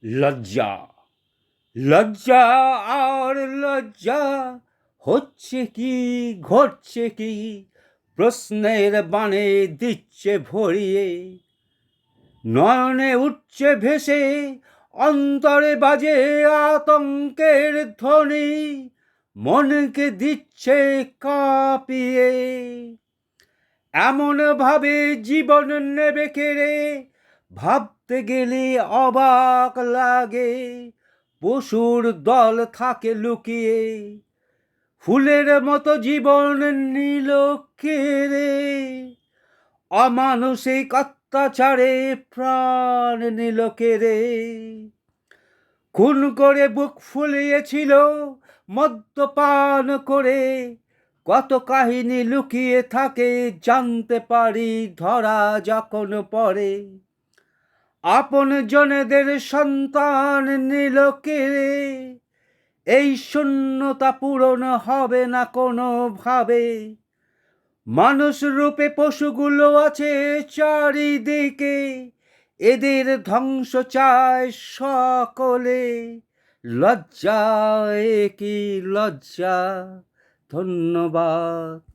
লজ্জা, লজ্জা আর লজ্জা, হচ্ছে কি ঘটছে কি, প্রশ্নের বাণে দিচ্ছে ভরিয়ে, নয়নে উঠছে ভেসে, অন্তরে বাজে আতঙ্কের ধ্বনি, মনকে দিচ্ছে কাঁপিয়ে। এমন ভাবে জীবন নেবে কেড়ে, ভাবতে গেলে অবাক লাগে, পশুর দল থাকে লুকিয়ে, ফুলের মতো জীবন নিল কেড়ে, অমানুষিক অত্যাচারে প্রাণ নিল কেড়ে। খুন করে বুক ফুলিয়েছিল মদ্যপান করে, কত কাহিনী লুকিয়ে থাকে জানতে পারি ধরা যখন পড়ে। আপন জনেদের সন্তান নিল কেড়ে, এই শূন্যতা পূরণ হবে না কোনো ভাবে। মানুষ রূপে পশুগুলো আছে চারিদিকে, এদের ধ্বংস চায় সকলে। লজ্জা, এ কি লজ্জা। ধন্যবাদ।